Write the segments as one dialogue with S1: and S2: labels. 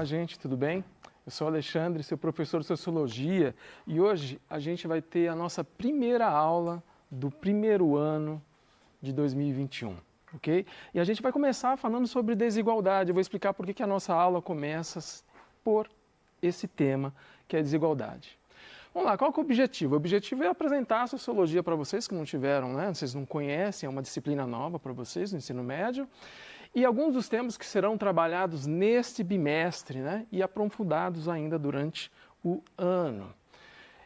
S1: gente, tudo bem? Eu sou Alexandre, seu professor de Sociologia, e hoje a gente vai ter a nossa primeira aula do primeiro ano de 2021, ok? E a gente vai começar falando sobre desigualdade. Eu vou explicar por que a nossa aula começa por esse tema, que é desigualdade. Vamos lá, qual que é o objetivo? O objetivo é apresentar a sociologia para vocês que não tiveram, né? Vocês não conhecem, é uma disciplina nova para vocês no ensino médio. E alguns dos temas que serão trabalhados neste bimestre, né? E aprofundados ainda durante o ano.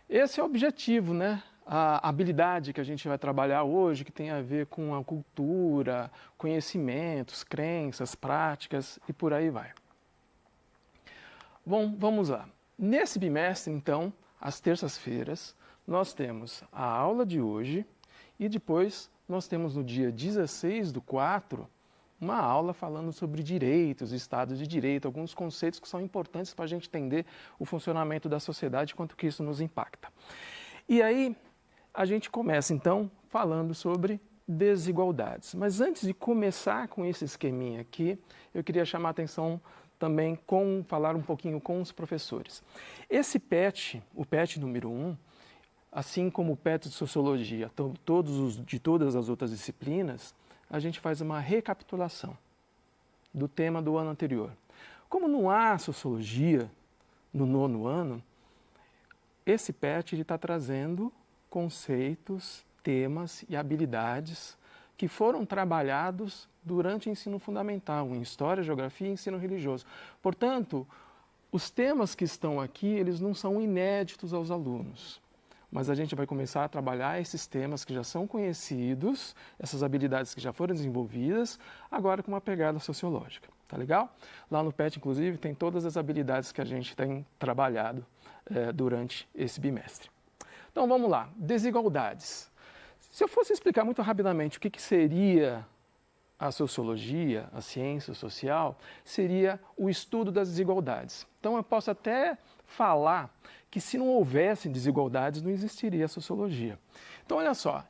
S1: Esse é o objetivo, né? A habilidade que a gente vai trabalhar hoje, que tem a ver com a cultura, conhecimentos, crenças, práticas e por aí vai. Bom, vamos lá. Nesse bimestre, então, às terças-feiras, nós temos a aula de hoje e depois nós temos no dia 16/4 uma aula falando sobre direitos, Estado de Direito, alguns conceitos que são importantes para a gente entender o funcionamento da sociedade e quanto que isso nos impacta. E aí a gente começa então falando sobre desigualdades. Mas antes de começar com esse esqueminha aqui, eu queria chamar a atenção também falar um pouquinho com os professores. Esse PET, o PET número 1, assim como o PET de Sociologia, de todas as outras disciplinas, a gente faz uma recapitulação do tema do ano anterior. Como não há Sociologia no 9º ano, esse PET está trazendo conceitos, temas e habilidades que foram trabalhados durante o ensino fundamental, em História, Geografia e Ensino Religioso. Portanto, os temas que estão aqui, eles não são inéditos aos alunos, mas a gente vai começar a trabalhar esses temas que já são conhecidos, essas habilidades que já foram desenvolvidas, agora com uma pegada sociológica. Tá legal? Lá no PET, inclusive, tem todas as habilidades que a gente tem trabalhado durante esse bimestre. Então, vamos lá. Desigualdades. Se eu fosse explicar muito rapidamente o que seria a sociologia, a ciência social, seria o estudo das desigualdades. Então, eu posso até falar que se não houvesse desigualdades, não existiria a sociologia. Então, olha só,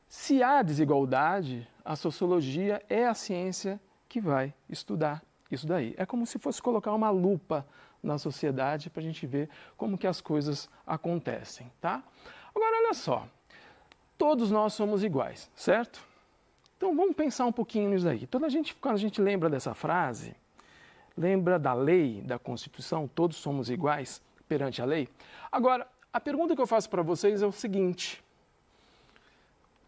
S1: se há desigualdade, a sociologia é a ciência que vai estudar isso daí. É como se fosse colocar uma lupa na sociedade para a gente ver como que as coisas acontecem, tá? Agora, olha só, todos nós somos iguais, certo? Então, vamos pensar um pouquinho nisso daí. Quando a gente lembra dessa frase, lembra da lei, da Constituição, todos somos iguais perante a lei? Agora, a pergunta que eu faço para vocês é o seguinte: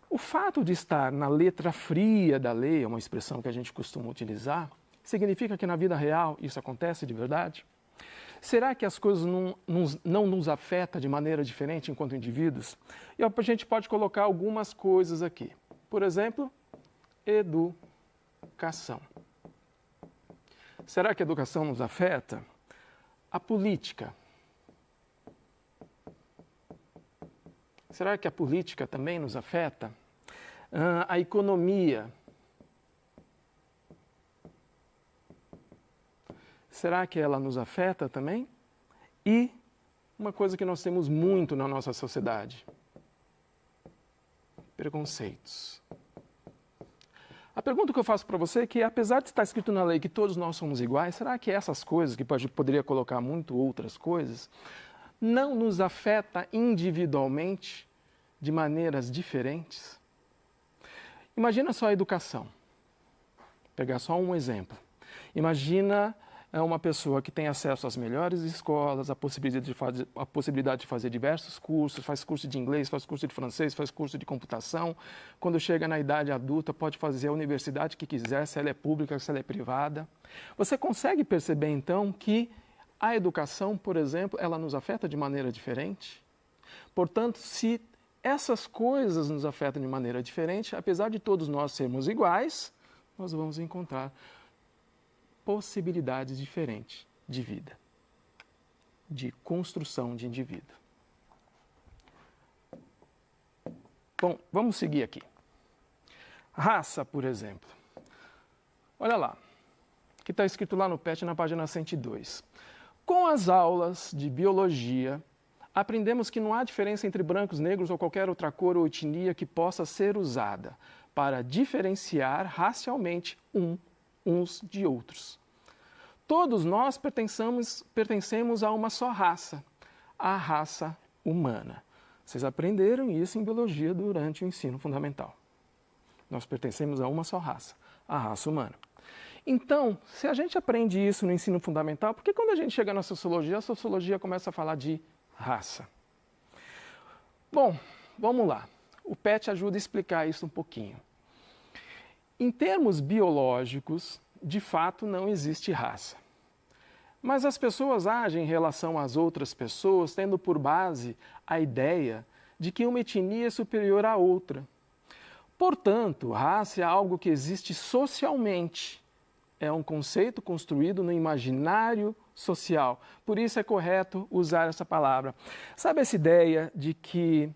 S1: o fato de estar na letra fria da lei, é uma expressão que a gente costuma utilizar, significa que na vida real isso acontece de verdade? Será que as coisas não nos afetam de maneira diferente enquanto indivíduos? E a gente pode colocar algumas coisas aqui. Por exemplo, educação. Será que a educação nos afeta? A política. Será que a política também nos afeta? A economia. Será que ela nos afeta também? E uma coisa que nós temos muito na nossa sociedade: preconceitos. A pergunta que eu faço para você é que, apesar de estar escrito na lei que todos nós somos iguais, será que essas coisas, que a gente poderia colocar muito outras coisas, não nos afeta individualmente de maneiras diferentes? Imagina só a educação. Vou pegar só um exemplo. Imagina uma pessoa que tem acesso às melhores escolas, a possibilidade de fazer diversos cursos, faz curso de inglês, faz curso de francês, faz curso de computação. Quando chega na idade adulta, pode fazer a universidade que quiser, se ela é pública, se ela é privada. Você consegue perceber, então, que a educação, por exemplo, ela nos afeta de maneira diferente? Portanto, se essas coisas nos afetam de maneira diferente, apesar de todos nós sermos iguais, nós vamos encontrar possibilidades diferentes de vida, de construção de indivíduo. Bom, vamos seguir aqui. Raça, por exemplo. Olha lá, que está escrito lá no PET na página 102. Com as aulas de biologia, aprendemos que não há diferença entre brancos, negros ou qualquer outra cor ou etnia que possa ser usada para diferenciar racialmente uns de outros. todos nós pertencemos a uma só raça, a raça humana. Vocês aprenderam isso em biologia durante o ensino fundamental. Nós pertencemos a uma só raça, a raça humana. Então, se a gente aprende isso no ensino fundamental, por que quando a gente chega na sociologia, a sociologia começa a falar de raça? Bom, vamos lá. O PET ajuda a explicar isso um pouquinho. Em termos biológicos, de fato não existe raça. Mas as pessoas agem em relação às outras pessoas tendo por base a ideia de que uma etnia é superior à outra. Portanto, raça é algo que existe socialmente. É um conceito construído no imaginário social. Por isso é correto usar essa palavra. Sabe essa ideia de que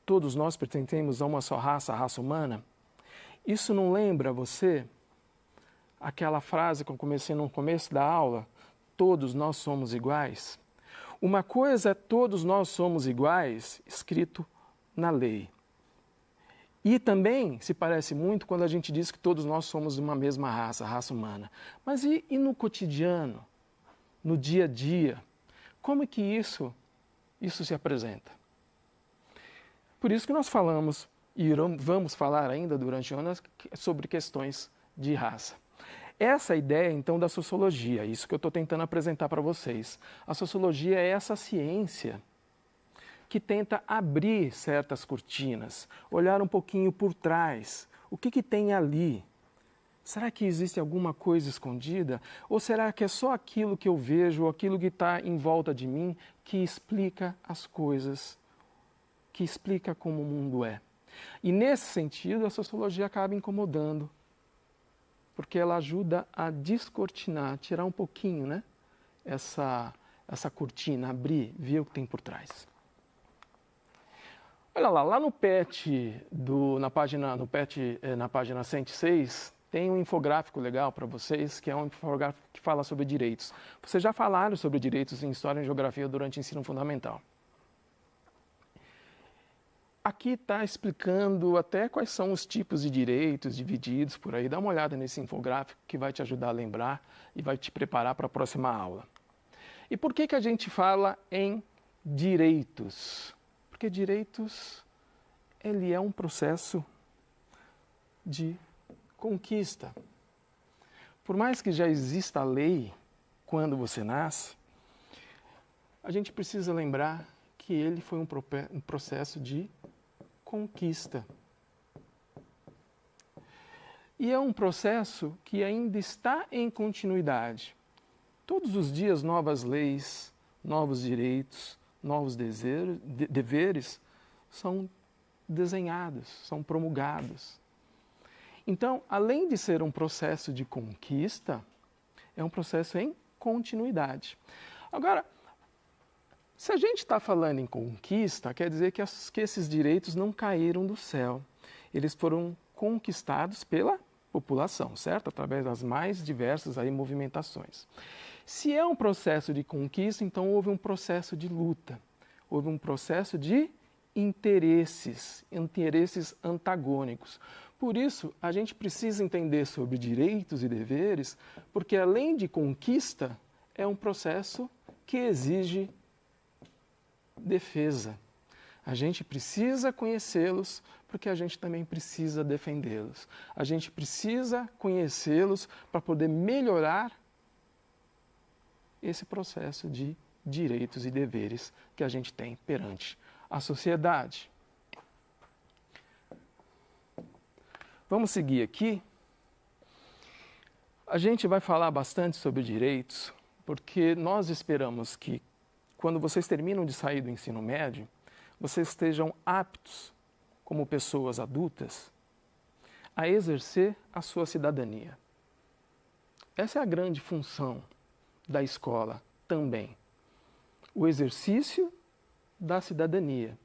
S1: todos nós pertencemos a uma só raça, a raça humana? Isso não lembra você aquela frase que eu comecei no começo da aula? Todos nós somos iguais. Uma coisa é todos nós somos iguais, escrito na lei. E também se parece muito quando a gente diz que todos nós somos de uma mesma raça, a raça humana. Mas e no cotidiano, no dia a dia? Como é que isso se apresenta? Por isso que nós falamos, e vamos falar ainda durante o ano, sobre questões de raça. Essa é a ideia, então, da sociologia, isso que eu estou tentando apresentar para vocês. A sociologia é essa ciência que tenta abrir certas cortinas, olhar um pouquinho por trás. O que tem ali? Será que existe alguma coisa escondida? Ou será que é só aquilo que eu vejo, ou aquilo que está em volta de mim, que explica as coisas, que explica como o mundo é? E nesse sentido, a sociologia acaba incomodando, porque ela ajuda a descortinar, tirar um pouquinho, né? Essa cortina, abrir, ver o que tem por trás. Olha lá no PET, na página 106, tem um infográfico legal para vocês, que é um infográfico que fala sobre direitos. Vocês já falaram sobre direitos em História e Geografia durante o ensino fundamental. Aqui está explicando até quais são os tipos de direitos divididos por aí. Dá uma olhada nesse infográfico que vai te ajudar a lembrar e vai te preparar para a próxima aula. E por que a gente fala em direitos? Porque direitos, ele é um processo de conquista. Por mais que já exista a lei quando você nasce, a gente precisa lembrar que ele foi um processo de conquista. E é um processo que ainda está em continuidade. Todos os dias novas leis, novos direitos, novos deveres são desenhados, são promulgados. Então, além de ser um processo de conquista, é um processo em continuidade. Agora, se a gente está falando em conquista, quer dizer que esses direitos não caíram do céu. Eles foram conquistados pela população, certo? Através das mais diversas movimentações. Se é um processo de conquista, então houve um processo de luta, houve um processo de interesses antagônicos. Por isso, a gente precisa entender sobre direitos e deveres, porque além de conquista, é um processo que exige defesa. A gente precisa conhecê-los, porque a gente também precisa defendê-los. A gente precisa conhecê-los para poder melhorar esse processo de direitos e deveres que a gente tem perante a sociedade. Vamos seguir aqui. A gente vai falar bastante sobre direitos, porque nós esperamos que, quando vocês terminam de sair do ensino médio, vocês estejam aptos, como pessoas adultas, a exercer a sua cidadania. Essa é a grande função da escola também. O exercício da cidadania.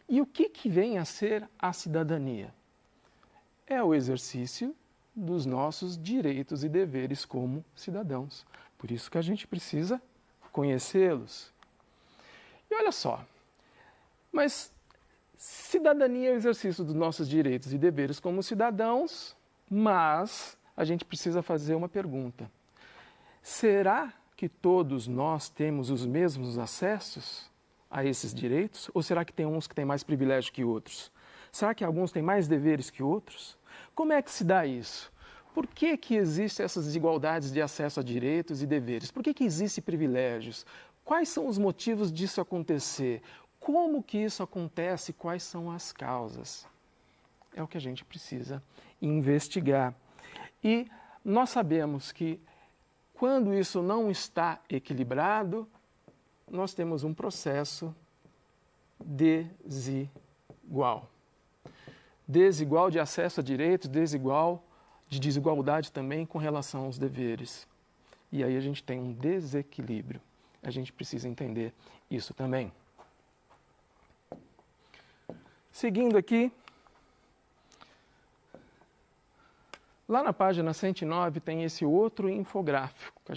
S1: E o que vem a ser a cidadania? É o exercício dos nossos direitos e deveres como cidadãos. Por isso que a gente precisa conhecê-los. E olha só, mas cidadania é o exercício dos nossos direitos e deveres como cidadãos, mas a gente precisa fazer uma pergunta. Será que todos nós temos os mesmos acessos a esses direitos? Ou será que tem uns que têm mais privilégio que outros? Será que alguns têm mais deveres que outros? Como é que se dá isso? Por que que existem essas desigualdades de acesso a direitos e deveres? Por que que existem privilégios? Quais são os motivos disso acontecer? Como que isso acontece? Quais são as causas? É o que a gente precisa investigar. E nós sabemos que quando isso não está equilibrado, nós temos um processo desigual. Desigual de acesso a direitos, desigual de desigualdade também com relação aos deveres. E aí a gente tem um desequilíbrio. A gente precisa entender isso também. Seguindo aqui, lá na página 109 tem esse outro infográfico que a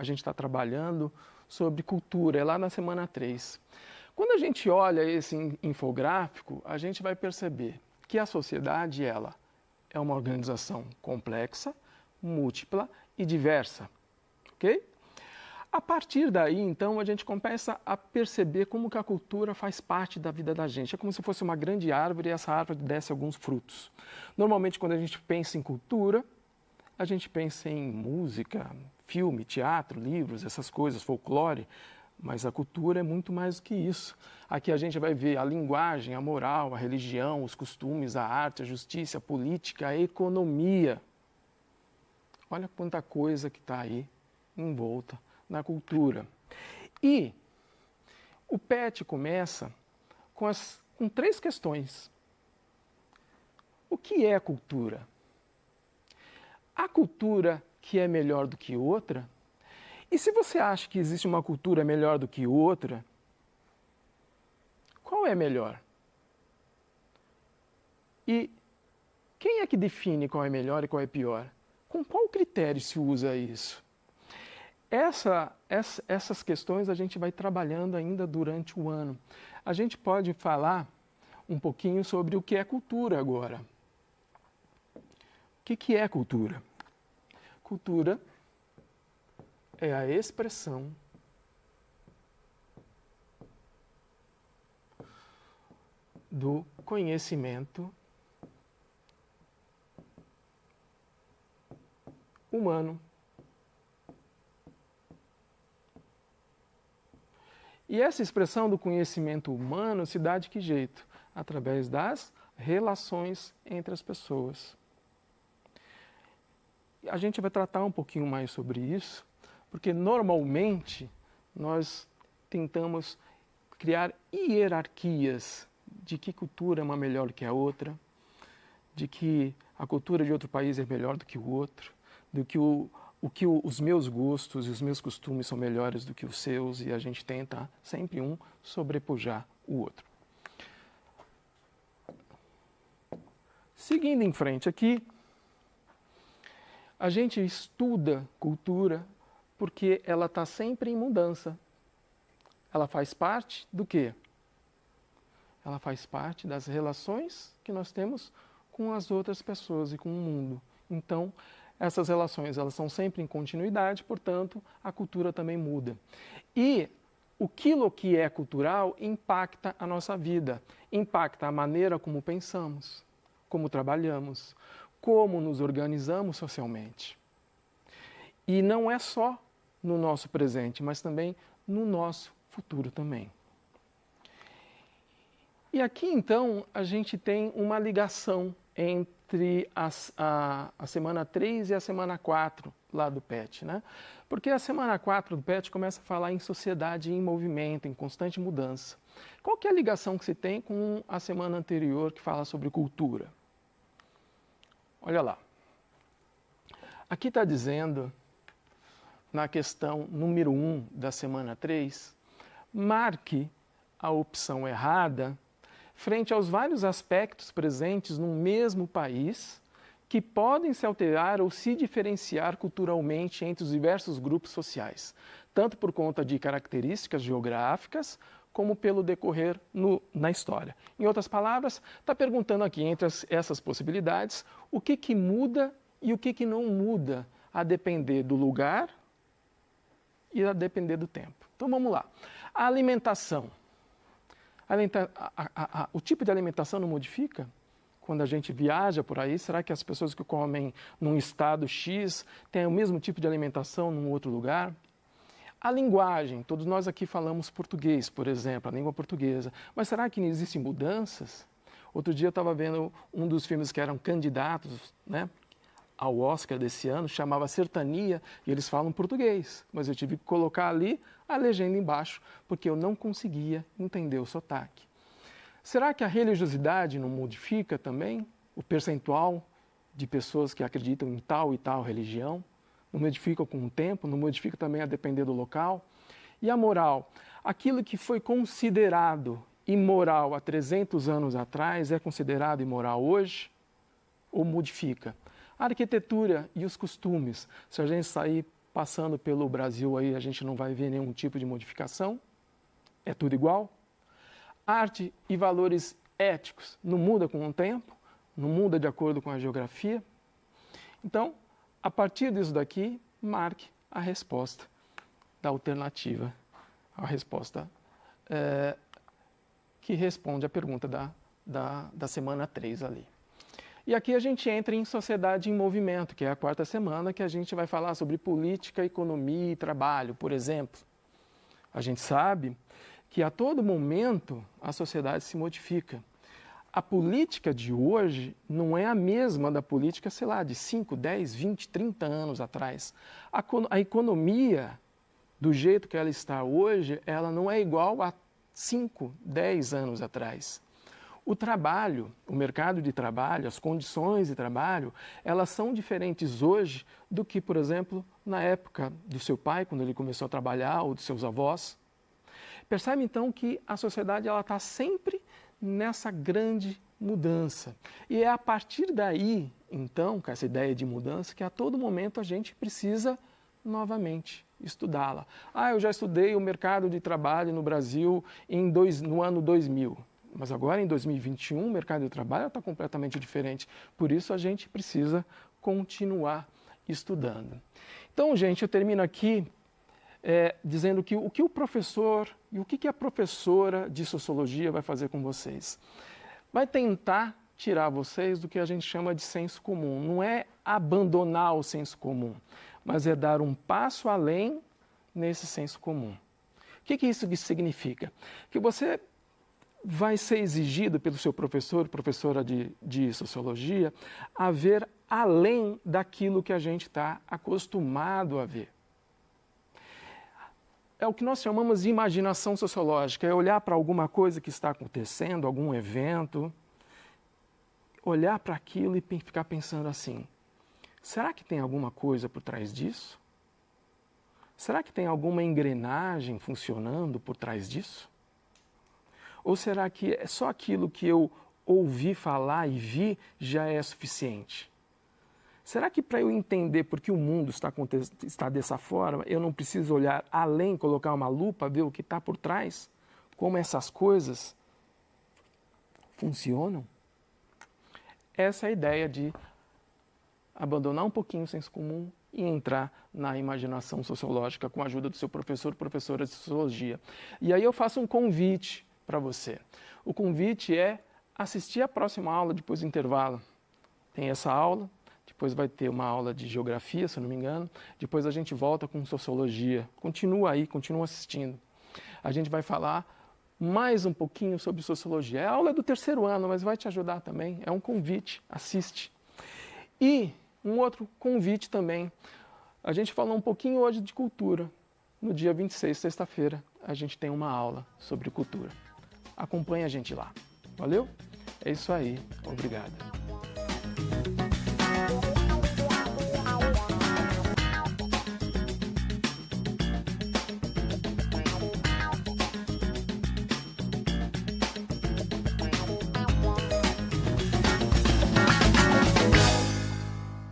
S1: gente está trabalhando sobre cultura, é lá na semana 3. Quando a gente olha esse infográfico, a gente vai perceber que a sociedade ela é uma organização complexa, múltipla e diversa, ok? A partir daí, então, a gente começa a perceber como que a cultura faz parte da vida da gente. É como se fosse uma grande árvore e essa árvore desse alguns frutos. Normalmente, quando a gente pensa em cultura, a gente pensa em música, filme, teatro, livros, essas coisas, folclore, mas a cultura é muito mais do que isso. Aqui a gente vai ver a linguagem, a moral, a religião, os costumes, a arte, a justiça, a política, a economia. Olha quanta coisa que está aí envolta na cultura. E o PET começa com 3 questões. O que é cultura? A cultura que é melhor do que outra? E se você acha que existe uma cultura melhor do que outra, qual é melhor? E quem é que define qual é melhor e qual é pior? Com qual critério se usa isso? Essas questões a gente vai trabalhando ainda durante o ano. A gente pode falar um pouquinho sobre o que é cultura agora. O que é cultura? Cultura é a expressão do conhecimento humano. E essa expressão do conhecimento humano se dá de que jeito? Através das relações entre as pessoas. A gente vai tratar um pouquinho mais sobre isso, porque normalmente nós tentamos criar hierarquias de que cultura é uma melhor que a outra, de que a cultura de outro país é melhor do que o outro, do que os meus gostos e os meus costumes são melhores do que os seus, e a gente tenta sempre um sobrepujar o outro. Seguindo em frente aqui, a gente estuda cultura porque ela está sempre em mudança. Ela faz parte do quê? Ela faz parte das relações que nós temos com as outras pessoas e com o mundo. Então, essas relações elas são sempre em continuidade, portanto, a cultura também muda. E aquilo que é cultural impacta a nossa vida, impacta a maneira como pensamos, como trabalhamos, como nos organizamos socialmente. E não é só no nosso presente, mas também no nosso futuro também. E aqui, então, a gente tem uma ligação entre a semana 3 e a semana 4 lá do PET, né? Porque a semana 4 do PET começa a falar em sociedade em movimento, em constante mudança. Qual que é a ligação que se tem com a semana anterior que fala sobre cultura? Olha lá. Aqui está dizendo, na questão número 1 da semana 3, marque a opção errada frente aos vários aspectos presentes no mesmo país que podem se alterar ou se diferenciar culturalmente entre os diversos grupos sociais, tanto por conta de características geográficas, como pelo decorrer na história. Em outras palavras, está perguntando aqui, entre essas possibilidades, o que muda e o que, que não muda a depender do lugar e a depender do tempo. Então vamos lá. A alimentação. O tipo de alimentação não modifica? Quando a gente viaja por aí, será que as pessoas que comem num estado X têm o mesmo tipo de alimentação num outro lugar? A linguagem, todos nós aqui falamos português, por exemplo, a língua portuguesa, mas será que não existem mudanças? Outro dia eu estava vendo um dos filmes que eram candidatos, né, ao Oscar desse ano, chamava Sertania, e eles falam português, mas eu tive que colocar ali a legenda embaixo, porque eu não conseguia entender o sotaque. Será que a religiosidade não modifica também o percentual de pessoas que acreditam em tal e tal religião? Não modifica com o tempo, não modifica também a depender do local? E a moral? Aquilo que foi considerado imoral há 300 anos atrás é considerado imoral hoje? Ou modifica? A arquitetura e os costumes, se a gente sair passando pelo Brasil aí, a gente não vai ver nenhum tipo de modificação? É tudo igual? Arte e valores éticos não muda com o tempo? Não muda de acordo com a geografia? Então, a partir disso daqui, marque a resposta da alternativa, a resposta que responde à pergunta da semana 3 ali. E aqui a gente entra em Sociedade em Movimento, que é a 4ª semana, que a gente vai falar sobre política, economia e trabalho, por exemplo. A gente sabe que a todo momento a sociedade se modifica. A política de hoje não é a mesma da política, sei lá, de 5, 10, 20, 30 anos atrás. A economia, do jeito que ela está hoje, ela não é igual a 5, 10 anos atrás. O trabalho, o mercado de trabalho, as condições de trabalho, elas são diferentes hoje do que, por exemplo, na época do seu pai, quando ele começou a trabalhar, ou dos seus avós. Percebe então que a sociedade está sempre nessa grande mudança. E é a partir daí, então, com essa ideia de mudança, que a todo momento a gente precisa novamente estudá-la. Eu já estudei o mercado de trabalho no Brasil no ano 2000. Mas agora, em 2021, o mercado de trabalho está completamente diferente. Por isso, a gente precisa continuar estudando. Então, gente, eu termino aqui dizendo que o que o professor e o que a professora de sociologia vai fazer com vocês? Vai tentar tirar vocês do que a gente chama de senso comum. Não é abandonar o senso comum, mas é dar um passo além nesse senso comum. O que isso significa? Que você vai ser exigido pelo seu professor, professora de sociologia, a ver além daquilo que a gente está acostumado a ver. É o que nós chamamos de imaginação sociológica, é olhar para alguma coisa que está acontecendo, algum evento, olhar para aquilo e ficar pensando assim, será que tem alguma coisa por trás disso? Será que tem alguma engrenagem funcionando por trás disso? Ou será que é só aquilo que eu ouvi falar e vi já é suficiente? Será que para eu entender por que o mundo está dessa forma, eu não preciso olhar além, colocar uma lupa, ver o que está por trás? Como essas coisas funcionam? Essa é a ideia de abandonar um pouquinho o senso comum e entrar na imaginação sociológica com a ajuda do seu professor, professora de sociologia. E aí eu faço um convite para você. O convite é assistir a próxima aula depois do intervalo. Tem essa aula, depois vai ter uma aula de geografia, se eu não me engano, depois a gente volta com sociologia. Continua aí, continua assistindo. A gente vai falar mais um pouquinho sobre sociologia. A aula é do 3º ano, mas vai te ajudar também. É um convite, assiste. E um outro convite também. A gente falou um pouquinho hoje de cultura. No dia 26, sexta-feira, a gente tem uma aula sobre cultura. Acompanhe a gente lá. Valeu? É isso aí. Obrigado.